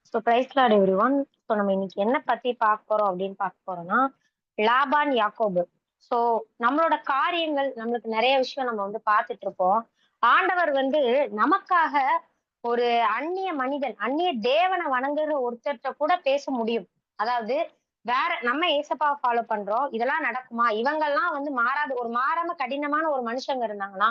So praise lord everyone. So நம்ம இன்னைக்கு என்ன பத்தி பார்க்க போறோம் அப்படின்னு பார்க்க போறோம்னா, லாபான் யாக்கோபு. ஸோ நம்மளோட காரியங்கள் நம்மளுக்கு நிறைய விஷயம் நம்ம வந்து பார்த்துட்டு இருப்போம். ஆண்டவர் வந்து நமக்காக ஒரு அந்நிய மனிதன், அந்நிய தேவனை வணங்குற ஒருத்தர்கிட்ட கூட பேச முடியும். அதாவது வேற நம்ம ஏசப்பாவை ஃபாலோ பண்றோம், இதெல்லாம் நடக்குமா? இவங்கெல்லாம் வந்து மாறாத ஒரு மாறாம கடினமான ஒரு மனுஷங்க இருந்தாங்கன்னா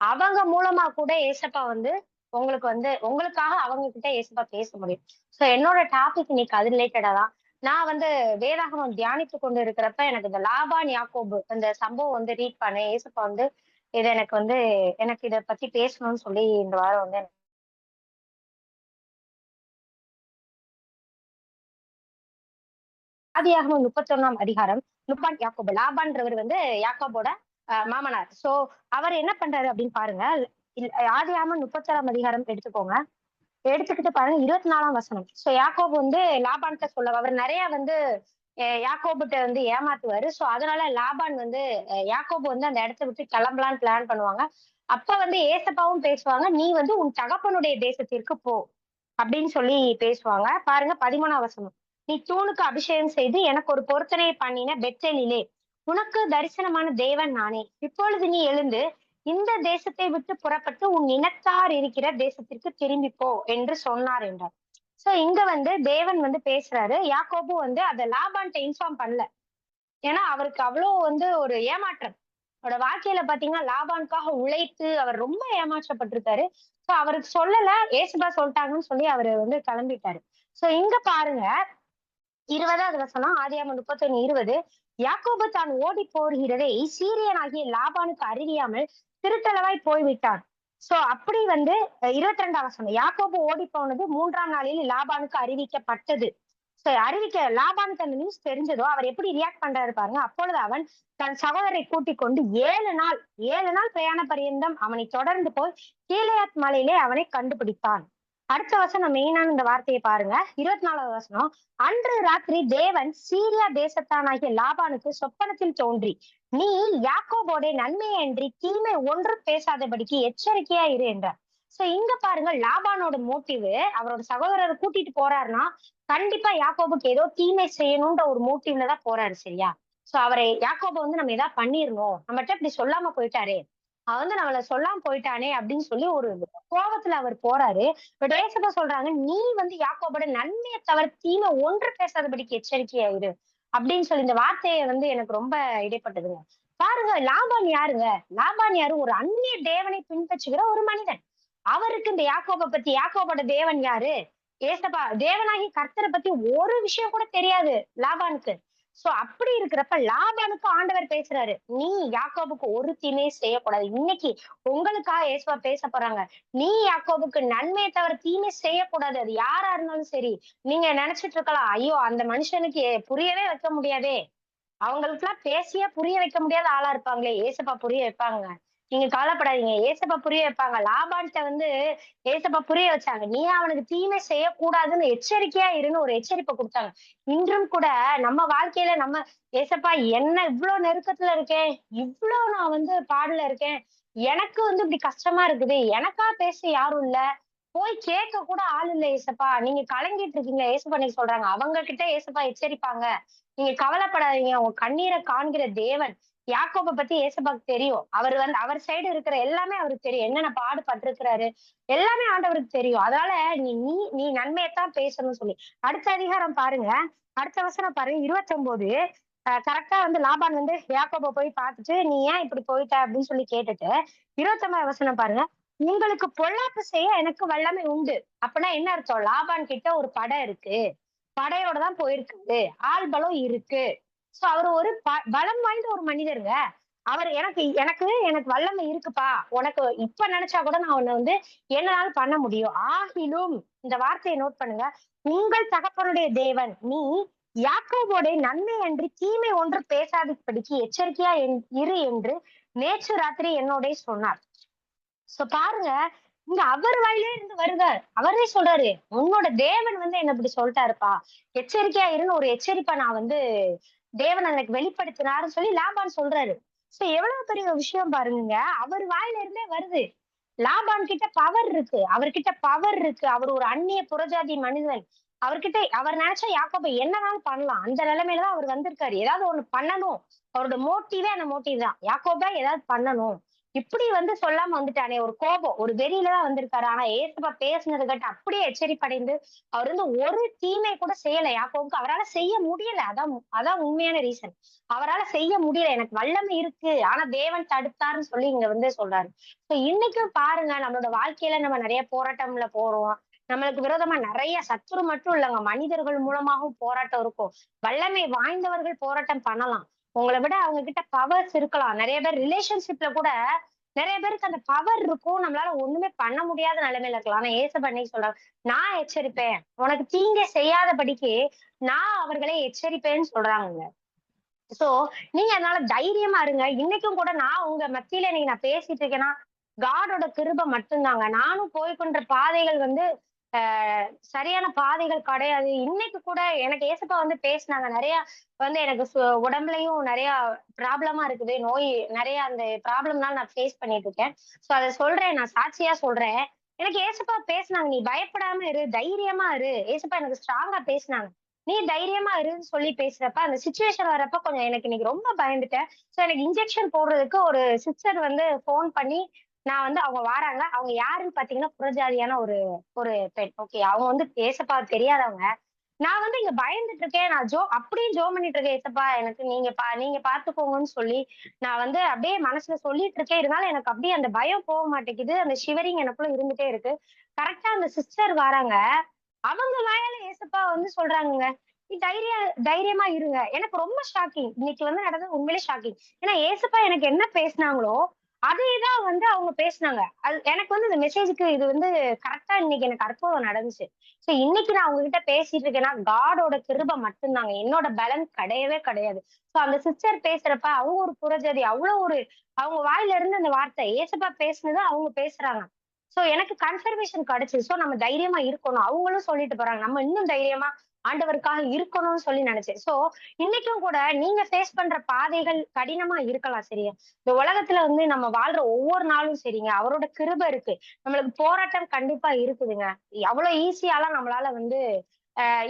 அவங்க மூலமா கூட ஏசப்பா வந்து உங்களுக்கு வந்து உங்களுக்காக அவங்க கிட்ட ஏசப்பா பேச முடியும். சோ என்னோட டாபிக் இன்னைக்கு அது ரிலேட்டடா தான். நான் வந்து வேதாகமம் தியானித்து கொண்டு இருக்கிறப்ப எனக்கு இந்த லாபான் யாக்கோபு அந்த சம்பவம் வந்து ரீட் பண்ணேன். ஏசப்பா வந்து இது எனக்கு இத பத்தி பேசணும்னு சொல்லி இந்த வாரம் வந்து ஆதியாகமம் 31ஆம் அதிகாரம். லுபான் யாக்கோபு லாபான்றவர் வந்து யாக்கோபோட மாமனார். சோ அவர் என்ன பண்றாரு அப்படின்னு பாருங்க. ஆதியாகமம் 31ஆம் அதிகாரம் எடுத்துக்கோங்க. எடுத்துக்கிட்டு பாருங்க 24ஆம் வசனம். சோ யாக்கோபு வந்து லாபான்கிட்ட சொல்ல அவர் நிறைய வந்து யாக்கோபுட்ட வந்து ஏமாத்துவாரு. சோ அதனால லாபான் வந்து யாக்கோபு வந்து அந்த இடத்த விட்டு கிளம்பலான்னு பிளான் பண்ணுவாங்க. அப்ப வந்து ஏசப்பாவும் பேசுவாங்க, நீ வந்து உன் தகப்பனுடைய தேசத்திற்கு போ அப்படின்னு சொல்லி பேசுவாங்க. பாருங்க 13ஆம் வசனம். நீ தூணுக்கு அபிஷேகம் செய்து எனக்கு ஒரு பொருத்தனை பண்ணின பெத்தேலிலே உனக்கு தரிசனமான தேவன் நானே. இப்பொழுது நீ எழுந்து இந்த தேசத்தை விட்டு புறப்பட்டு உன் இனத்தார் இருக்கிற தேசத்திற்கு திரும்பி போ என்று சொன்னார் என்றார். சோ இங்க வந்து தேவன் வந்து பேசுறாரு. யாக்கோபு வந்து அத லாபான்ட்ட இன்ஃபார்ம் பண்ணல. ஏன்னா அவருக்கு அவ்வளவு வந்து ஒரு ஏமாற்றம். அவரோட வாழ்க்கையில பாத்தீங்கன்னா லாபானுக்காக உழைத்து அவர் ரொம்ப ஏமாற்றப்பட்டிருக்காரு. சோ அவருக்கு சொல்லல, ஏசுபா சொல்லிட்டாங்கன்னு சொல்லி அவரு வந்து கிளம்பிட்டாரு. சோ இங்க பாருங்க 20வது வசனம். ஆதியாகமம் 31:20. யாக்கோபு தான் ஓடி போகிறதை சீரியனாகிய லாபானுக்கு அறிவியாமல் திருட்டளவாய் போய்விட்டான். சோ அப்படி வந்து 22ஆம் வசனம். யாக்கோபு ஓடி போனது 3ஆம் நாளில் லாபானுக்கு அறிவிக்கப்பட்டது. சோ லாபானுக்கு அந்த நியூஸ் தெரிஞ்சதோ அவர் எப்படி ரியாக்ட் பண்றாரு பாருங்க. அப்பொழுது அவன் தன் சகோதரை கூட்டிக் கொண்டு 7 நாள் பிரயாண பரியந்தம் அவனை தொடர்ந்து போய் கீலேயாத் மலையிலே அவனை கண்டுபிடித்தான். அடுத்த வசனம் மெயினான இந்த வார்த்தையை பாருங்க. 24வது வசனம். அன்று ராத்திரி தேவன் சீரியா தேசத்தானாகிய லாபானுக்கு சொப்பனத்தில் தோன்றி, நீ யாக்கோபோட நன்மையன்றி தீமை ஒன்று பேசாதபடிக்கு எச்சரிக்கையா இரு என்றார். சோ இங்க பாருங்க லாபானோட மோட்டிவ், அவரோட சகோதரரை கூட்டிட்டு போறாருன்னா கண்டிப்பா யாக்கோபுக்கு ஏதோ தீமை செய்யணும்ன்ற ஒரு மோட்டிவ்ல தான் போறாரு, சரியா? சோ அவரை யாக்கோப வந்து நம்ம ஏதாவது பண்ணிரணும், நம்மகிட்ட இப்படி சொல்லாம போயிட்டாரே, அவன் வந்து நம்மள சொல்லாம போயிட்டானே அப்படின்னு சொல்லி ஒரு கோபத்துல அவர் போறாரு. பட் ஏசப்பா சொல்றாங்க, நீ வந்து யாக்கோபோட நன்மையை தவிர தீமை ஒன்று பேசாதபடிக்கு எச்சரிக்கையாயிரு அப்படின்னு சொல்லி இந்த வார்த்தையை வந்து எனக்கு ரொம்ப இடைப்பட்டதுங்க. பாருங்க லாபான் யாருங்க? லாபான் யாரு? ஒரு அந்நிய தேவனை பின்பற்றுகிற ஒரு மனிதன். அவருக்கு இந்த யாக்கோபை பத்தி, யாக்கோபோட தேவன் யாரு? ஏசப்பா தேவனாகி கர்த்தரை பத்தி ஒரு விஷயம் கூட தெரியாது லாபானுக்கு. சோ அப்படி இருக்கிறப்ப லாபானுக்கு ஆண்டவர் பேசுறாரு, நீ யாக்கோபுக்கு ஒரு தீமையும் செய்யக்கூடாது. இன்னைக்கு உங்களுக்காக ஏசப்பா பேச போறாங்க. நீ யாக்கோபுக்கு நன்மையை தவிர தீமை செய்யக்கூடாது. அது யாரா இருந்தாலும் சரி. நீங்க நினைச்சிட்டு இருக்கலாம், ஐயோ அந்த மனுஷனுக்கு புரியவே வைக்க முடியாதே, அவங்களுக்கெல்லாம் பேசியே புரிய வைக்க முடியாத ஆளா இருப்பாங்களே, ஏசப்பா புரிய வைப்பாங்க. நீங்க கவலைப்படாதீங்க, ஏசப்பா புரிய வைப்பாங்க. லாபான்ட்ட வந்து ஏசப்பா புரிய வச்சாங்க, நீ அவனுக்கு தீமை செய்யக்கூடாதுன்னு எச்சரிக்கையா இருன்னு ஒரு எச்சரிப்பை கொடுத்தாங்க. இன்றும் கூட நம்ம வாழ்க்கையில நம்ம ஏசப்பா என்ன இவ்வளவு நெருக்கத்துல இருக்கேன், இவ்வளவு நான் வந்து பாடுல இருக்கேன், எனக்கு வந்து இப்படி கஷ்டமா இருக்குது, எனக்கா பேச யாரும் இல்ல, போய் கேட்க கூட ஆள் இல்ல ஏசப்பா, நீங்க கலங்கிட்டு இருக்கீங்க ஏசப்பா, நீங்க சொல்றாங்க. அவங்க கிட்ட ஏசப்பா எச்சரிப்பாங்க, நீங்க கவலைப்படாதீங்க, உங்க கண்ணீரை காண்கிற தேவன். யாக்கோபை பத்தி ஏசப்பாக்கு தெரியும். அவர் வந்து அவர் சைடு இருக்கிற எல்லாமே அவருக்கு தெரியும். என்னென்ன பாடுபட்டிருக்கிறாரு எல்லாமே ஆண்டவருக்கு தெரியும். அதனால நீ நீ நீ நன்மையைத்தான் பேசணும்னு சொல்லி அடுத்த அதிகாரம் பாருங்க. அடுத்த வசனம் பாருங்க 29. கரெக்டா வந்து லாபான் வந்து யாக்கோபை போய் பார்த்துட்டு, நீ ஏன் இப்படி போயிட்ட அப்படின்னு சொல்லி கேட்டுட்டு 29 வசனம் பாருங்க. உங்களுக்கு பொல்லாப்பு செய்ய எனக்கு வல்லமை உண்டு. அப்படின்னா என்ன அர்த்தம்? லாபான் கிட்ட ஒரு படை இருக்கு, படையோட தான் போயிருக்காரு, ஆள் பலம் இருக்கு. சோ அவர் ஒரு பலம் வாய்ந்த ஒரு மனிதருங்க. அவர் எனக்கு எனக்கு எனக்கு வல்லமை இருக்குப்பா, உனக்கு இப்ப நினைச்சா கூட நான் உன்னை வந்து என்னாலும் பண்ண முடியும். ஆகிலும் இந்த வார்த்தையை நோட் பண்ணுங்க, உங்கள் தகப்பனுடைய தேவன், நீ யாக்கோபோட நன்மை அன்றி தீமை ஒன்று பேசாதபடிக்கு எச்சரிக்கையா இரு என்று நேற்று ராத்திரி என்னோட சொன்னார். சோ பாருங்க, இங்க அவர் வாயிலே இருந்து வருதார். அவரே சொல்றாரு, உன்னோட தேவன் வந்து என்ன இப்படி சொல்லிட்டாருப்பா, எச்சரிக்கையா இருன்னு ஒரு எச்சரிப்பை நான் வந்து தேவன் எனக்கு வெளிப்படுத்தினாருன்னு சொல்லி லாபான் சொல்றாரு. சோ எவ்வளவு பெரிய விஷயம் பாருங்க, அவர் வாயில இருந்தே வருது. லாபான் கிட்ட பவர் இருக்கு, அவர்கிட்ட பவர் இருக்கு. அவர் ஒரு அந்நிய புறஜாதி மனிதன். அவர்கிட்ட அவர் நினைச்சா யாக்கோபு என்னனாலும் பண்ணலாம். அந்த நிலைமையில தான் அவர் வந்திருக்காரு. ஏதாவது ஒண்ணு பண்ணணும். அவரோட மோட்டிவே அந்த மோட்டிவ் தான். யாக்கோபா ஏதாவது பண்ணணும். இப்படி வந்து சொல்லாம வந்துட்டானே ஒரு கோபம், ஒரு வெறியில தான் வந்திருக்காரு. ஆனா ஏசப்பா பேசுனது கேட்டு அப்படியே எச்சரிப்படைந்து, அவர் வந்து ஒரு தீமை கூட செய்யல யாக்கோபுக்கு. அவரால செய்ய முடியல. அதான் உண்மையான ரீசன். அவரால செய்ய முடியல. எனக்கு வல்லமை இருக்கு. ஆனா தேவன் தடுத்தாருன்னு சொல்லி இங்க வந்து சொல்றாரு. இன்னைக்கும் பாருங்க நம்மளோட வாழ்க்கையில நம்ம நிறைய போராட்டம்ல போறோம். நம்மளுக்கு விரோதமா நிறைய சத்துரு மட்டும் இல்லைங்க. மனிதர்கள் மூலமாகவும் போராட்டம் இருக்கும். வல்லமை வாய்ந்தவர்கள் போராட்டம் பண்ணலாம். உங்களை விட அவங்க கிட்ட பவர்ஸ் இருக்கலாம். நிறைய பேர் ரிலேஷன்ஷிப்ல கூட நிறைய பேருக்கு அந்த பவர் இருக்கும். நம்மளால ஒண்ணுமே பண்ண முடியாத நிலைமையில இருக்கலாம். ஆனா ஏசப்பா இன்னைக்கு சொல்றாங்க, நான் எச்சரிப்பேன். உனக்கு தீங்கே செய்யாதபடிக்கு நான் அவர்களை எச்சரிப்பேன்னு சொல்றாங்க. சோ நீங்க அதனால தைரியமா இருங்க. இன்னைக்கும் கூட நான் உங்க மத்தியில இன்னைக்கு நான் பேசிட்டு இருக்கேன்னா, காடோட கிருபை மட்டும்தாங்க. நானும் போய்க்கொண்ட பாதைகள் வந்து சரியான பாதைகள் கிடையாது. இன்னைக்கு கூட எனக்கு ஏசப்பா வந்து பேசினாங்க. நிறைய வந்து எனக்கு உடம்புலயும் நிறைய ப்ராப்ளமா இருக்குது. நோய் நிறைய அந்த ப்ராப்ளம்னால நான் ஃபேஸ் பண்ணிட்டு இருக்கேன். சோ அத சொல்றேன். நான் சாட்சியா சொல்றேன். எனக்கு ஏசப்பா பேசினாங்க. நீ பயப்படாம இரு, தைரியமா இரு. ஏசப்பா எனக்கு ஸ்ட்ராங்கா பேசினாங்க. நீ தைரியமா இருன்னு சொல்லி பேசுறப்ப, அந்த சிச்சுவேஷன் வரப்ப கொஞ்சம் எனக்கு இன்னைக்கு ரொம்ப பயந்துட்டேன். சோ எனக்கு இன்ஜெக்ஷன் போடுறதுக்கு ஒரு சிஸ்டர் வந்து ஃபோன் பண்ணி, நான் வந்து அவங்க வாராங்க. அவங்க யாருன்னு பார்த்தீங்கன்னா, புறஜாதியான ஒரு ஒரு பெண். ஓகே. அவங்க வந்து ஏசப்பா தெரியாதவங்க. நான் வந்து இங்க பயந்துட்டு இருக்கேன். நான் அப்படியே ஜெபம் பண்ணிட்டு இருக்கேன். ஏசப்பா எனக்கு நீங்க பார்த்துக்கோங்கன்னு சொல்லி, நான் வந்து அப்படியே மனசுல சொல்லிட்டு இருக்கேன். இருந்தாலும் எனக்கு அப்படியே அந்த பயம் போக மாட்டேங்குது. அந்த ஷிவரிங் எனக்குள்ள இருந்துட்டே இருக்கு. கரெக்ட்டா அந்த சிஸ்டர் வராங்க. அவங்க வாயால ஏசப்பா வந்து சொல்றாங்கங்க. "நீ தைரியமா இருங்க." எனக்கு ரொம்ப ஷாக்கிங். இன்னைக்கு வந்து நடந்தது உண்மையிலே ஷாக்கிங். ஏன்னா ஏசப்பா எனக்கு என்ன பேசினாங்களோ, அதே தான் வந்து அவங்க பேசினாங்க. அது எனக்கு வந்து இந்த மெசேஜ்க்கு இது வந்து கரெக்ட்டா இன்னைக்கு எனக்கு அற்புதம் நடந்துச்சு. சோ இன்னைக்கு நான் உங்ககிட்ட பேசிட்டு இருக்கேன்னா, காடோட கிருபை மட்டும்தாங்க. என்னோட பலன் கிடையவே கிடையாது. சோ அந்த சிஸ்டர் பேசுறப்ப அவங்க ஒரு புறஜாதி அவ்வளோ ஒரு அவங்க வாயில இருந்து அந்த வார்த்தை ஏசப்பா பேசுனத அவங்க பேசுறாங்க. சோ எனக்கு கன்ஃபர்மேஷன் கிடைச்சுது. சோ நம்ம தைரியமா இருக்கணும். அவங்களும் சொல்லிட்டு போறாங்க. நம்ம இன்னும் தைரியமா ஆண்டவருக்காக இருக்கணும்னு சொல்லி நினைச்சேன். சோ இன்னைக்கும் கூட நீங்க ஃபேஸ் பண்ற பாதைகள் கடினமா இருக்கலாம் சரியா? இந்த உலகத்துல வந்து நம்ம வாழ்ற ஒவ்வொரு நாளும் சரிங்க, அவரோட கிருபை இருக்கு. நம்மளுக்கு போராட்டம் கண்டிப்பா இருக்குதுங்க. அவ்வளவு ஈஸியாலாம் நம்மளால வந்து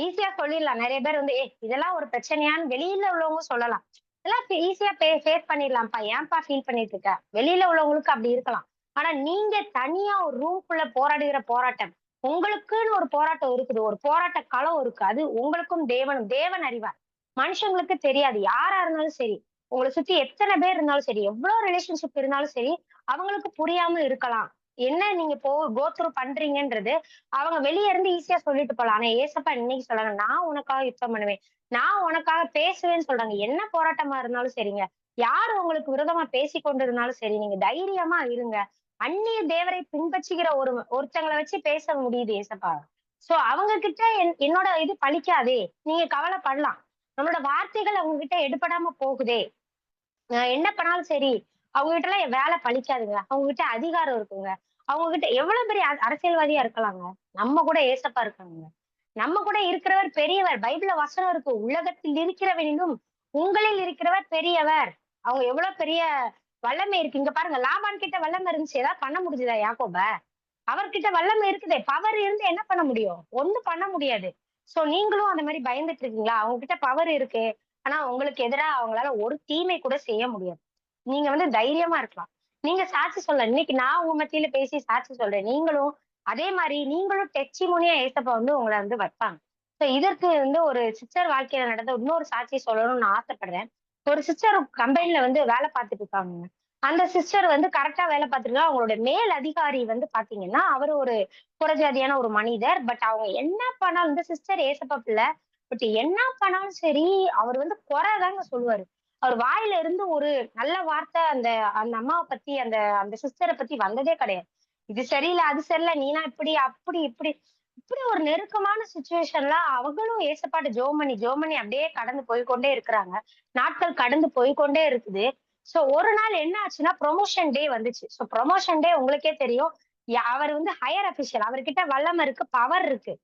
ஈஸியா சொல்லிடலாம். நெறைய பேர் வந்து, இதெல்லாம் ஒரு பிரச்சனையான்னு வெளியில உள்ளவங்க சொல்லலாம். இதெல்லாம் ஈஸியா ஃபேஸ் பண்ணிடலாம்ப்பா. ஏன்பா ஃபீல் பண்ணிட்டு இருக்க? வெளியில உள்ளவங்களுக்கு அப்படி இருக்கலாம். ஆனா நீங்க தனியா ஒரு ரூம்குள்ள போராடுகிற போராட்டம், உங்களுக்குன்னு ஒரு போராட்டம் இருக்குது. ஒரு போராட்ட களம் இருக்கு. அது உங்களுக்கும் தேவன் அறிவார். மனுஷங்களுக்கு தெரியாது. யாரா இருந்தாலும் சரி. உங்கள சுத்தி எத்தன பேர் இருந்தாலும் சரி, எவ்வளவு ரிலேஷன்ஷிப் இருந்தாலும் சரி, அவங்களுக்கு புரியாம இருக்கலாம். என்ன நீங்க கோ த்ரூ பண்றீங்கன்றது, அவங்க வெளிய இருந்து ஈஸியா சொல்லிட்டு போலாம். ஆனா ஏசப்பா இன்னைக்கு சொல்றாங்க, நான் உனக்காக யுத்தம் பண்ணுவேன். நான் உனக்காக பேசுவேன்னு சொல்றாங்க. என்ன போராட்டமா இருந்தாலும் சரிங்க. யார் உங்களுக்கு விரோதமா பேசிக் கொண்டிருந்தாலும் சரி, நீங்க தைரியமா இருங்க. அந்நிய தேவரை பின்பற்றுகிற ஒருத்தங்கள வச்சு பேச முடியுது ஏசப்பா. சோ அவங்க கிட்ட என்னோட இது பலிக்காதே. நீங்க கவலைப்படலாம். நம்மளோட வார்த்தைகள் அவங்க கிட்ட எடுபடாம போகுதே. என்ன பண்ணாலும் சரி, அவங்க கிட்டலாம் என் வேலை பலிக்காதுங்க. அவங்க கிட்ட அதிகாரம் இருக்குங்க. அவங்க கிட்ட எவ்வளவு பெரிய அரசியல்வாதியா இருக்கலாங்க. நம்ம கூட ஏசப்பா இருக்காங்க. நம்ம கூட இருக்கிறவர் பெரியவர். பைபிள்ல வசனம் இருக்கு. உலகத்தில் இருக்கிறவனிலும் உங்களில் இருக்கிறவர் பெரியவர். அவங்க எவ்வளவு பெரிய வல்லமை இருக்கு. இங்க பாருங்க லாபான் கிட்ட வல்லமை இருந்துச்சு. ஏதாவது பண்ண முடிஞ்சுதா யாக்கோப? அவர்கிட்ட வல்லமை இருக்குதே. பவர் இருந்து என்ன பண்ண முடியும்? ஒண்ணும் பண்ண முடியாது. சோ நீங்களும் அந்த மாரி பயந்துட்டு இருக்கீங்களா? அவங்க கிட்ட பவர் இருக்கு. ஆனா உங்களுக்கு எதிரா அவங்களால ஒரு தீமை கூட செய்ய முடியாது. நீங்க வந்து தைரியமா இருக்கலாம். நீங்க சாட்சி சொல்லலாம். இன்னைக்கு நான் உங்க மத்தியில பேசி சாட்சி சொல்றேன். நீங்களும் அதே மாரி நீங்களும் டெஸ்டிமோனியா ஏசப்பா வந்து உங்கள வந்து வைப்பாங்க. சோ இதற்கு வந்து ஒரு சிஸ்டர் வாழ்க்கையில நடந்த இன்னொரு சாட்சி சொல்லணும்னு நான் ஆசைப்படுறேன். ஒரு சிஸ்டர் கம்பெனில வந்து வேலை பார்த்துட்டு இருக்காங்க. அந்த சிஸ்டர் வந்து கரெக்ட்டா வேலை பார்த்துருக்காங்க. அவங்களோட மேல் அதிகாரி வந்து பார்த்தீங்கன்னா, அவரு ஒரு புறஜாதியான ஒரு மனிதர். பட் அவங்க என்ன பண்ணாலும் இந்த சிஸ்டர் ஏசப்பா பிள்ளை. பட் என்ன பண்ணாலும் சரி, அவர் வந்து குறை தாங்க சொல்லுவாரு. அவர் வாயில இருந்து ஒரு நல்ல வார்த்தை அந்த அந்த அம்மாவ பத்தி அந்த அந்த சிஸ்டர பத்தி வந்ததே கிடையாது. இது சரியில்ல, அது சரியில்ல, நீலாம் இப்படி, அப்படி, இப்படி. இப்படி ஒரு நெருக்கமான சிச்சுவேஷன்ல அவங்களும் ஏசப்பாட்ட ஜெபம் பண்ணி அப்படியே கடந்து போய்க்கொண்டே இருக்கிறாங்க. நாட்கள் கடந்து போய்க்கொண்டே இருக்குது. சோ ஒரு நாள் என்ன ஆச்சுன்னா ப்ரொமோஷன் டே வந்துச்சு. சோ ப்ரொமோஷன் டே உங்களுக்கே தெரியும். அவர் வந்து ஹையர் அபிஷியல். அவர்கிட்ட வல்லமை இருக்கு, பவர் இருக்கு.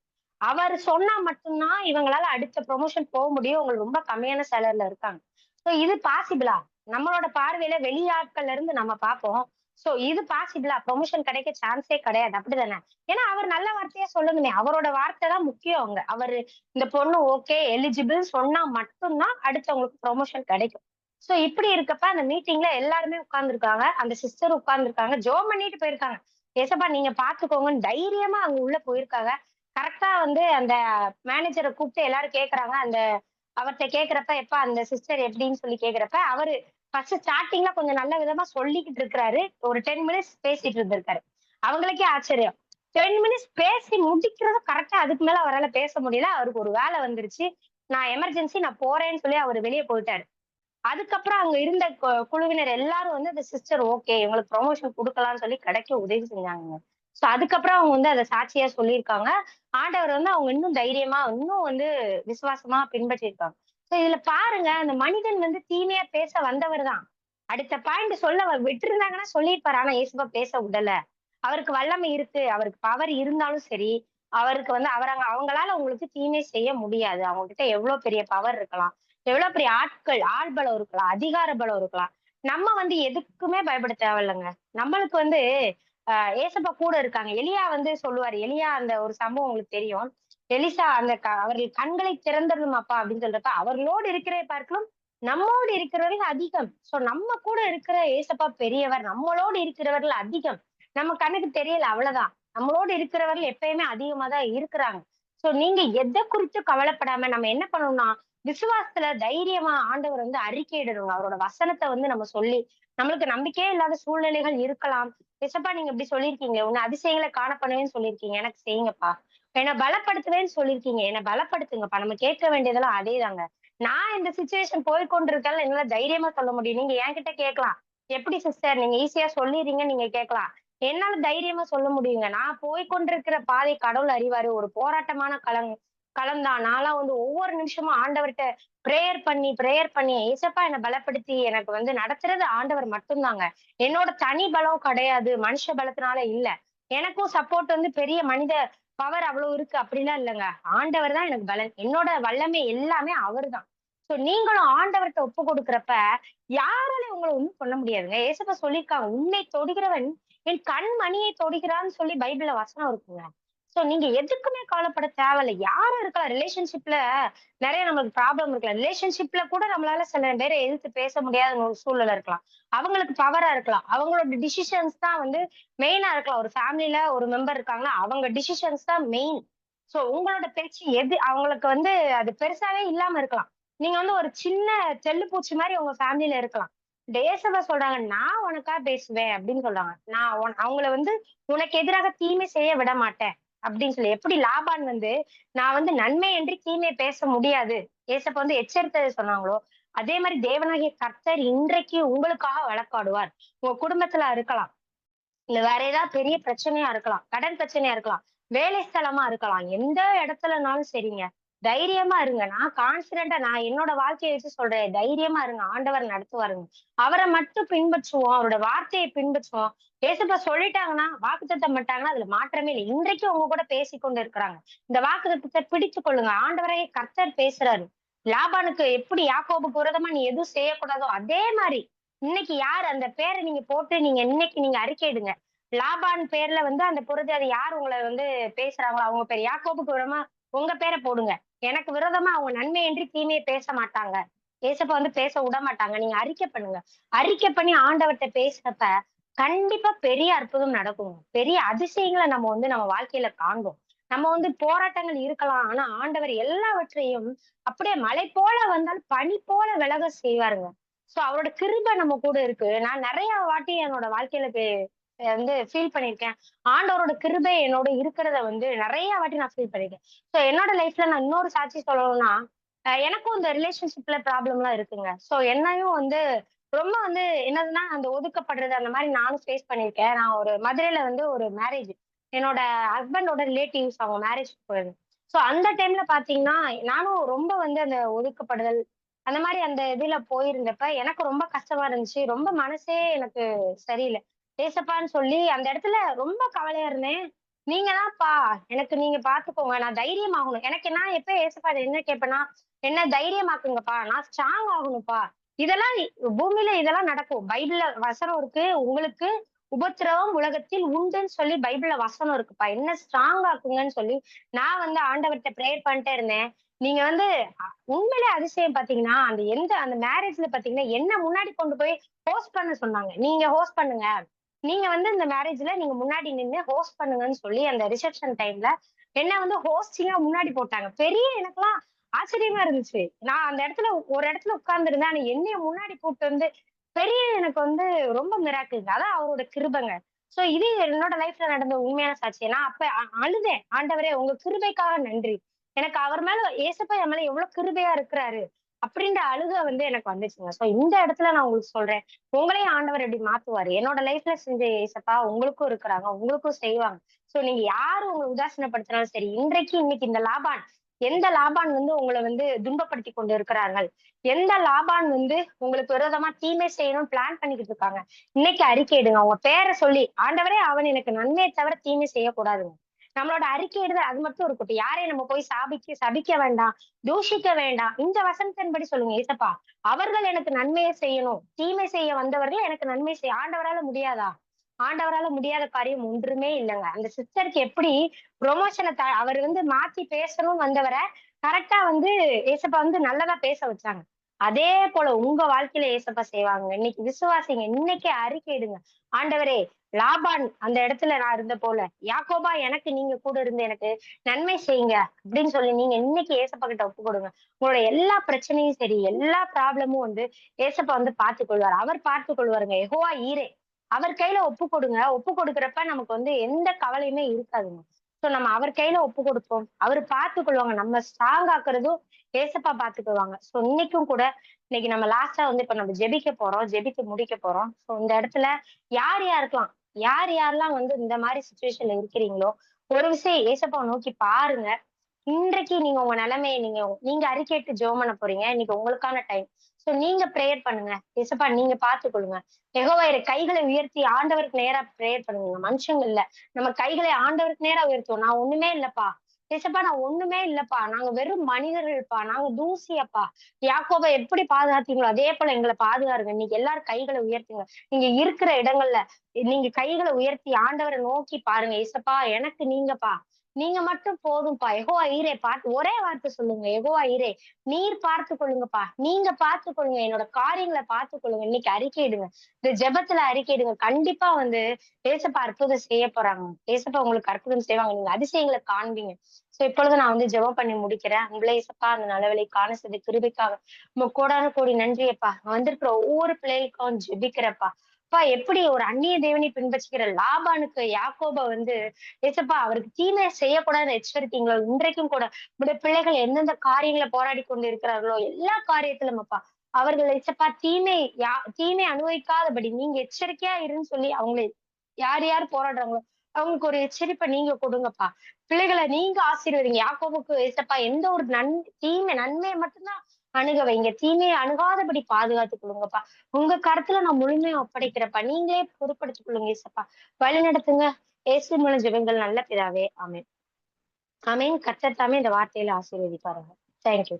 அவர் சொன்னா மட்டும் தான் இவங்களால அடுத்த ப்ரொமோஷன் போ முடியும். இவங்க ரொம்ப கம்மியான சேலரில இருக்காங்க. சோ இது பாசிபிளா? நம்மளோட பார்வையில வெளி ஆட்கள்ல இருந்து நம்ம பார்ப்போம். சோ இது பாசிபிளா? ப்ரொமோஷன் கிடைக்க சான்ஸே கிடையாது. அப்படிதானே? ஏன்னா அவர் நல்ல வார்த்தையா சொல்லணுமே. அவரோட வார்த்தை தான் முக்கியம் அங்க. அவரு இந்த பொண்ணு ஓகே, எலிஜிபிள் சொன்னா மட்டும் தான் அடுத்தவங்களுக்கு ப்ரொமோஷன் கிடைக்கும். சோ இப்படி இருக்கப்ப அந்த மீட்டிங்ல எல்லாருமே உட்கார்ந்துருக்காங்க. அந்த சிஸ்டர் உட்கார்ந்துருக்காங்க. ஜெபம் பண்ணிட்டு போயிருக்காங்க. "ஏசப்பா நீங்க பார்த்துக்கோங்கன்னு" தைரியமா அங்க உள்ள போயிருக்காங்க. கரெக்ட்டா வந்து அந்த மேனேஜர கூப்பிட்டு எல்லாரும் கேட்கறாங்க. அந்த அவர்ட்ட கேட்கிறப்ப, "எப்பா அந்த சிஸ்டர் எப்படின்னு?" சொல்லி கேட்கிறப்ப, அவரு ஃபர்ஸ்ட் ஸ்டார்ட்டிங்ல கொஞ்சம் நல்ல விதமா சொல்லிக்கிட்டு இருக்கிறாரு. ஒரு 10 மினிட்ஸ் பேசிட்டு இருந்திருக்காரு. அவங்களுக்கே ஆச்சரியம். 10 மினிட்ஸ் பேசி முடிக்கிறதும் கரெக்ட்டா அதுக்கு மேல அவரால பேச முடியல. அவருக்கு ஒரு வேலை வந்துருச்சு. நான் எமர்ஜென்சி நான் போறேன்னு சொல்லி அவரு வெளிய போயிட்டாரு. அதுக்கப்புறம் அங்க இருந்த குழுவினர் எல்லாரும் வந்து அந்த சிஸ்டர் ஓகே இவங்களுக்கு ப்ரமோஷன் குடுக்கலாம்னு சொல்லி கிடைக்க உதவி செஞ்சாங்கங்க. சோ அதுக்கப்புறம் அவங்க வந்து அத சாட்சியா சொல்லியிருக்காங்க. ஆண்டவர் வந்து அவங்க இன்னும் தைரியமா, இன்னும் வந்து விசுவாசமா பின்பற்றியிருக்காங்க. சோ இதுல பாருங்க அந்த மனிதன் வந்து தீமையா பேச வந்தவர் தான். அடுத்த பாயிண்ட் சொல்ல விட்டிருந்தாங்கன்னா சொல்லியிருப்பாரு. ஆனா இயேசுவ பேச விடல. அவருக்கு வல்லமை இருக்கு. அவருக்கு பவர் இருந்தாலும் சரி, அவருக்கு வந்து அவங்களால உங்களுக்கு தீமை செய்ய முடியாது. அவங்க கிட்ட எவ்வளவு பெரிய பவர் இருக்கலாம். எவ்வளவு பெரிய ஆட்கள், ஆள் பலம் இருக்கலாம், அதிகார பலம் இருக்கலாம். நம்ம வந்து எதுக்குமே பயப்பட தேவையில்லங்க. நம்மளுக்கு வந்து ஏசப்பா கூட இருக்காங்க. எலியா வந்து சொல்லுவாரு. எலியா அந்த ஒரு சம்பவம் உங்களுக்கு தெரியும். எலிசா அந்த அவர்கள் கண்களை திறந்தருளும் அப்பா அப்படின்னு சொல்றப்ப, அவர்களோடு இருக்கிறதை பார்க்கலாம் நம்மோடு இருக்கிறவர்கள் அதிகம். சோ நம்ம கூட இருக்கிற ஏசப்பா பெரியவர். நம்மளோடு இருக்கிறவர்கள் அதிகம். நம்ம கண்ணுக்கு தெரியல அவ்வளவுதான். நம்மளோடு இருக்கிறவர்கள் எப்பயுமே அதிகமா தான் இருக்கிறாங்க. சோ நீங்க எத குறித்து கவலைப்படாம நம்ம என்ன பண்ணணும்னா, விசுவாசத்துல தைரியமா ஆண்டவர் வந்து அறிக்கையிடணுங்க. அவரோட வசனத்த வந்து நம்ம சொல்லி, நம்மளுக்கு நம்பிக்கையே இல்லாத சூழ்நிலைகள் இருக்கலாம். "ஏசப்பா நீங்க இப்படி சொல்லியிருக்கீங்க. உன்ன அதிசயங்கள காண பண்ணுவேன்னு சொல்லியிருக்கீங்க. எனக்கு செய்யுங்கப்பா. என்ன பலப்படுத்துவேன்னு சொல்லியிருக்கீங்க. என்ன பலப்படுத்துங்கப்பா." நம்ம கேட்க வேண்டியதெல்லாம் அதேதாங்க. நான் இந்த சிச்சுவேஷன் போய் கொண்டிருக்கேன்ல என்னால தைரியமா சொல்ல முடியும். நீங்க என்கிட்ட கேட்கலாம். "எப்படி சிஸ்டர் நீங்க ஈஸியா சொல்லிர்றீங்கன்னு" நீங்க கேட்கலாம். என்னால தைரியமா சொல்ல முடியுங்க. நான் போய் கொண்டிருக்கிற பாதை கடவுள் அறிவாரு. ஒரு போராட்டமான களம் தான். நான்லாம் வந்து ஒவ்வொரு நிமிஷமும் ஆண்டவர்ட்ட பிரேயர் பண்ணி, "ஏசப்பா என்ன பலப்படுத்தி எனக்கு வந்து நடத்துறது ஆண்டவர் மட்டும் தாங்க. என்னோட தனி பலம் கிடையாது. மனுஷ பலத்தினால இல்ல. எனக்கும் சப்போர்ட் வந்து பெரிய மனித பவர் அவ்வளவு இருக்கு அப்படிலாம் இல்லங்க. ஆண்டவர் தான் எனக்கு பலன். என்னோட வல்லமை எல்லாமே அவர்தான்." சோ நீங்களும் ஆண்டவர்ட்ட ஒப்பு கொடுக்கிறப்ப, யாராலயும் உங்கள ஒண்ணும் பண்ண முடியாதுங்க. ஏசப்பா சொல்லியிருக்காங்க, "உன்னை தொடுகிறவன் என் கண்மணியை தொடுகிறான்னு" சொல்லி பைபிள்ல வசனம் இருக்குங்க. சோ நீங்க எதுக்குமே கவலைப்பட தேவையில்ல. யாரும் இருக்கலாம் ரிலேஷன்ஷிப்ல நெறைய நம்மளுக்கு ப்ராப்ளம் இருக்கலாம். ரிலேஷன்ஷிப்ல கூட நம்மளால சில பேர எதிர்த்து பேச முடியாத ஒரு சூழ்நிலை இருக்கலாம். அவங்களுக்கு பவரா இருக்கலாம். அவங்களோட டிசிஷன்ஸ் தான் வந்து மெயினா இருக்கலாம். ஒரு ஃபேமிலில ஒரு மெம்பர் இருக்காங்கன்னா, அவங்க டிசிஷன்ஸ் தான் மெயின். சோ உங்களோட பேச்சு எது அவங்களுக்கு வந்து அது பெருசாவே இல்லாம இருக்கலாம். நீங்க வந்து ஒரு சின்ன தெள்ளு பூச்சி மாரி உங்க ஃபேமிலில இருக்கலாம். டேசவ சொல்றாங்க, "நான் உனக்கா பேசுவேன்" அப்படின்னு சொல்றாங்க. நான் அவங்கள வந்து "உனக்கு எதிராக தீமை செய்ய விட மாட்டேன்" அப்படின்னு சொல்லி. எப்படி லாபான் வந்து, "நான் வந்து நன்மை அன்றி தீமை பேச முடியாது." ஏசப்பா வந்து எச்சரித்ததை சொன்னாங்களோ, அதே மாரி தேவனாகிய கர்த்தர் இன்றைக்கு உங்களுக்காக வழக்காடுவார். உங்க குடும்பத்துல இருக்கலாம். இல்ல வேற ஏதாவது பெரிய பிரச்சனையா இருக்கலாம். கடன் பிரச்சனையா இருக்கலாம். வேலை ஸ்தலமா இருக்கலாம். எந்த இடத்துலனாலும் சரிங்க. தைரியமா இருங்க. நான் கான்ஃபிடென்ட்டா நான் என்னோட வாழ்க்கைய வச்சு சொல்றேன். தைரியமா இருங்க. ஆண்டவர் நடத்துவாருங்க. அவர மட்டும் பின்பற்றுவோம். அவரோட வார்த்தைய பின்பற்றுவோம். ஏசப்பா சொல்லிட்டாங்கன்னா, வாக்குத்தத்தம் பண்ணிட்டாங்கன்னா, அதுல மாற்றமே இல்ல. இன்றைக்கும் உங்க கூட பேசிக்கொண்டு இருக்கிறாங்க. இந்த வாக்குத்தத்தத்த பிடித்துக் கொள்ளுங்க. ஆண்டவரே கர்த்தர் பேசுறாரு. லாபானுக்கு எப்படி யாக்கோபுக்கு விரோதமா நீ எதுவும் செய்யக்கூடாதோ, அதே மாரி இன்னைக்கு யார் அந்த பேர நீங்க போட்டு இன்னைக்கு நீங்க அறிக்கையிடுங்க. லாபான் பேர்ல வந்து அந்த புறஜாதி யார் உங்கள வந்து பேசுறாங்களோ அவங்க பேர் யாக்கோபுக்கு விரோதமா உங்க பேர போடுங்க. எனக்கு விரோதமா அவங்க நன்மையின்றி தீமையை பேச மாட்டாங்க. ஏசப்பா வந்து பேச விடமாட்டாங்க. நீங்க அறிக்கை பண்ணுங்க. அறிக்கை பண்ணி ஆண்டவர்ட்ட பேசுறப்ப, கண்டிப்பா பெரிய அற்புதம் நடக்குங்க. பெரிய அதிசயங்கள நம்ம வந்து நம்ம வாழ்க்கையில காண்போம். நம்ம வந்து போராட்டங்கள் இருக்கலாம். ஆனா ஆண்டவர் எல்லாவற்றையும் அப்படியே மழை போல வந்தாலும் பனி போல விலக செய்வாருங்க. சோ அவரோட கிருபை நம்ம கூட இருக்கு. நான் நெறைய வாட்டி என்னோட வாழ்க்கையில வந்து ஃபீல் பண்ணியிருக்கேன். ஆண்டவரோட கிருபை என்னோட இருக்கிறத வந்து நெறைய வாட்டி நான் ஃபீல் பண்ணியிருக்கேன். சோ என்னோட லைஃப்ல நான் இன்னொரு சாட்சி சொல்லணும்னா, எனக்கும் இந்த ரிலேஷன்ஷிப்ல ப்ராப்ளம்லாம் இருக்குங்க. சோ என்னையும் வந்து ரொம்ப வந்து என்னதுன்னா, அந்த ஒதுக்கப்படுறது அந்த மாரி நானும் ஃபேஸ் பண்ணியிருக்கேன். நான் ஒரு மதுரையில வந்து ஒரு மேரேஜ். என்னோட ஹஸ்பண்டோட ரிலேட்டிவ்ஸ் அவங்க மேரேஜ்க்கு போயிருந்தேன். சோ அந்த டைம்ல பார்த்தீங்கன்னா, நானும் ரொம்ப வந்து அந்த ஒதுக்கப்படுதல் அந்த மாரி அந்த இதுல போயிருந்தப்ப, எனக்கு ரொம்ப கஷ்டமா இருந்துச்சு. ரொம்ப மனசே எனக்கு சரியில்ல. ஏசப்பான்னு சொல்லி அந்த இடத்துல ரொம்ப கவலையா இருந்தேன். "நீங்க தான்ப்பா, எனக்கு நீங்க பார்த்துக்கோங்க. நான் தைரியமாகணும்." எனக்கு நான் எப்பயும் ஏசப்பாட்ட என்ன கேட்பேன்னா, "என்ன தைரியமாக்குங்கப்பா. நான் ஸ்ட்ராங் ஆகணும்ப்பா." இதெல்லாம் பூமியில இதெல்லாம் நடக்கும். பைபிள்ல வசனம் இருக்கு. உங்களுக்கு உபத்திரவம் உலகத்தில் உண்டுன்னு சொல்லி பைபிள்ல வசனம் இருக்குப்பா. என்ன ஸ்ட்ராங் ஆக்குங்கன்னு சொல்லி நான் வந்து ஆண்டவர்ட்ட பிரேயர் பண்ணிட்டே இருந்தேன். நீங்க வந்து உண்மையிலே அதிசயம் பாத்தீங்கன்னா, அந்த மேரேஜ்ல பாத்தீங்கன்னா, என்ன முன்னாடி கொண்டு போய் ஹோஸ்ட் பண்ண சொன்னாங்க. நீங்க ஹோஸ்ட் பண்ணுங்க. நீங்க வந்து இந்த மேரேஜ்ல நீங்க முன்னாடி நின்னு ஹோஸ்ட் பண்ணுங்கன்னு சொல்லி அந்த ரிசப்ஷன் டைம்ல என்ன வந்து ஹோஸ்டிங்கா முன்னாடி போட்டாங்க. பெரிய எனக்கெல்லாம் ஆச்சரியமா இருந்துச்சு. நான் அந்த இடத்துல ஒரு இடத்துல உட்கார்ந்திருந்தேன். ஆனா என்னைய முன்னாடி கூப்பிட்டு வந்து பெரிய எனக்கு வந்து ரொம்ப மிராக்கிள். அதான் அவரோட கிருபைங்க. சோ இது என்னோட லைஃப்ல நடந்த உண்மையான சாட்சி. நான் அப்ப அழுதேன். ஆண்டவரே உங்க கிருபைக்காக நன்றி. எனக்கு அவர் மேல ஏசப்பா என் மேல எவ்வளவு கிருபையா இருக்கிறாரு. அப்படின்ற அழுகை வந்து எனக்கு வந்துச்சுங்க. சோ இந்த இடத்துல நான் உங்களுக்கு சொல்றேன். உங்களையும் ஆண்டவர் எப்படி மாத்துவாரு. என்னோட லைஃப்ல செஞ்ச ஏசப்பா உங்களுக்கும் இருக்கிறாங்க. உங்களுக்கும் செய்வாங்க. சோ நீங்க யாரு உங்கள உதாசீனப்படுத்தினாலும் சரி, இன்னைக்கு இந்த லாபான் எந்த லாபான் வந்து உங்கள வந்து துன்பப்படுத்தி கொண்டு இருக்கிறார்கள். எந்த லாபான் வந்து உங்களுக்கு விரோதமா தீமை செய்யணும்னு பிளான் பண்ணிக்கிட்டு இருக்காங்க. இன்னைக்கு அறிக்கையிடுங்க. உங்க பேர சொல்லி, ஆண்டவரே அவன் எனக்கு நன்மையை தவிர தீமை செய்யக்கூடாதுங்க. நம்மளோட அறிக்கையிடுதல் அது மட்டும் இருக்கட்டும். யாரையும் நம்ம போய் சபிக்க வேண்டாம், தூஷிக்க வேண்டாம். இந்த வசனத்தின்படி சொல்லுங்க, ஏசப்பா அவர்கள் எனக்கு நன்மையை செய்யணும். தீமை செய்ய வந்தவர்கள் எனக்கு நன்மை செய்ய ஆண்டவரால முடியாதா? ஆண்டவரால முடியாத காரியம் ஒன்றுமே இல்லங்க. அந்த சிஸ்டருக்கு எப்படி அவர் வந்து மாத்தி பேசணும்னு வந்தவர, கரெக்ட்டா வந்து ஏசப்பா வந்து நல்லதா பேச வச்சாங்க. அதே போல உங்க வாழ்க்கையில ஏசப்பா செய்வாங்க. இன்னைக்கு விசுவாசிங்க. இன்னைக்கே அறிக்கையிடுங்க. ஆண்டவரே, லாபான் அந்த இடத்துல நான் இருந்த போல, யாக்கோபா எனக்கு நீங்க கூட இருந்து எனக்கு நன்மை செய்யுங்க அப்படின்னு சொல்லி நீங்க இன்னைக்கு ஏசப்பா கிட்ட ஒப்பு கொடுங்க. உங்களோட எல்லா பிரச்சனையும் சரி, எல்லா ப்ராப்ளமும் வந்து ஏசப்பா வந்து பார்த்துக் கொள்வார். அவர் பார்த்துக் கொள்வாருங்க. யெகோவா ஈரே. அவர் கையில ஒப்பு கொடுங்க. ஒப்பு கொடுக்கிறப்ப நமக்கு வந்து எந்த கவலையுமே இருக்காதுங்க. சோ நம்ம அவர் கையில ஒப்பு கொடுப்போம். அவரு பார்த்துக் கொள்வாங்க. நம்ம ஸ்ட்ராங் ஆக்குறதும் ஏசப்பா பார்த்துக்குவாங்க. சோ இன்னைக்கு நம்ம லாஸ்டா வந்து இப்ப நம்ம ஜெபிக்க போறோம். ஜெபித்து முடிக்க போறோம். சோ இந்த இடத்துல யாருக்கெல்லாம் யாரெல்லாம் வந்து இந்த மாதிரி சிச்சுவேஷன்ல இருக்கிறீங்களோ, ஒரு விஷயம் ஏசப்பாவை நோக்கி பாருங்க. இன்றைக்கு நீங்க உங்க நிலைமைய நீங்க அறிக்கையிட்டு ஜெபம் பண்ண போறீங்க. இன்னைக்கு உங்களுக்கான டைம். சோ நீங்க பிரேயர் பண்ணுங்க. ஏசப்பா நீங்க பார்த்துக்கொள்ளுங்க. யெகோவா கைகளை உயர்த்தி ஆண்டவருக்கு நேரா பிரேயர் பண்ணுங்க. மனுஷங்க இல்ல. நம்ம கைகளை ஆண்டவருக்கு நேரா உயர்த்துவோம். நான் ஒண்ணுமே இல்லப்பா. ஏசப்பா நான் ஒண்ணுமே இல்லப்பா. நாங்க வெறும் மனிதர்கள்ப்பா. நாங்க தூசியப்பா. யாக்கோப எப்படி பாதுகாத்தீங்களோ அதே போல எங்களை பாதுகாருங்க. இன்னைக்கு எல்லாரும் கைகளை உயர்த்துங்க. நீங்க இருக்கிற இடங்கள்ல நீங்க கைகளை உயர்த்தி ஆண்டவரை நோக்கி பாருங்க. ஏசப்பா எனக்கு நீங்கப்பா. நீங்க மட்டும் போதும்ப்பா. யெகோவா ஈரே ஒரே வார்த்தை சொல்லுங்க. யெகோவா ஈரே நீர் பார்த்துக் கொள்ளுங்கப்பா. நீங்க பார்த்துக் கொள்ளுங்க. என்னோட காரியங்களை பார்த்துக் கொள்ளுங்க. இன்னைக்கு அறிக்கையிடுங்க. இந்த ஜெபத்துல அறிக்கையிடுங்க. கண்டிப்பா வந்து ஏசப்பா அற்புதம் செய்ய போறாங்க. ஏசப்பா உங்களுக்கு அற்புதம் செய்வாங்க. நீங்க அதிசயங்களை காண்பீங்க. சோ இப்பொழுது நான் வந்து ஜெபம் பண்ணி முடிக்கிறேன். அன்புள்ள ஏசப்பா அந்த நல்லவேளை காண செய்த கிருபைக்காக உங்க கோடான கோடி நன்றியப்பா. வந்திருக்கிற ஒவ்வொரு பிள்ளைகளுக்கும் ஜெபிக்கிறப்பா. அப்பா எப்படி ஒரு அந்நிய தேவனை பின்பற்றுகிற லாபானுக்கு யாக்கோப வந்து ஏசப்பா அவருக்கு தீமை செய்யக்கூடாதுன்னு எச்சரித்தீங்களோ இன்றைக்கும் கூட உடைய பிள்ளைகள் எந்தெந்த காரியங்களை போராடி கொண்டு இருக்கிறார்களோ எல்லா காரியத்திலும் அப்பா அவர்கள் ஏசப்பா தீமை அனுபவிக்காதபடி நீங்க எச்சரிக்கையா இருன்னு சொல்லி அவங்களை யார் யார் போராடுறாங்களோ அவங்களுக்கு ஒரு எச்சரிப்பை நீங்க கொடுங்கப்பா. பிள்ளைகளை நீங்க ஆசீர்வதிங்க. யாக்கோபுக்கு ஏசப்பா எந்த ஒரு நன்மையை மட்டும்தான் அணுக வைங்க. தீமையை அணுகாதபடி பாதுகாத்துக் கொள்ளுங்கப்பா. உங்க கருத்துல நான் முழுமையா ஒப்படைக்கிறப்பா. நீங்களே பொறுப்படுத்திக் கொள்ளுங்க ஏசப்பா. வழி நடத்துங்க. இயேசு மூலம் ஜெபங்கள் நல்ல பிதாவே. ஆமென். ஆமென். கர்த்தர் தாமே இந்த வார்த்தையில ஆசீர்வதிப்பாருங்க. தேங்க்யூ.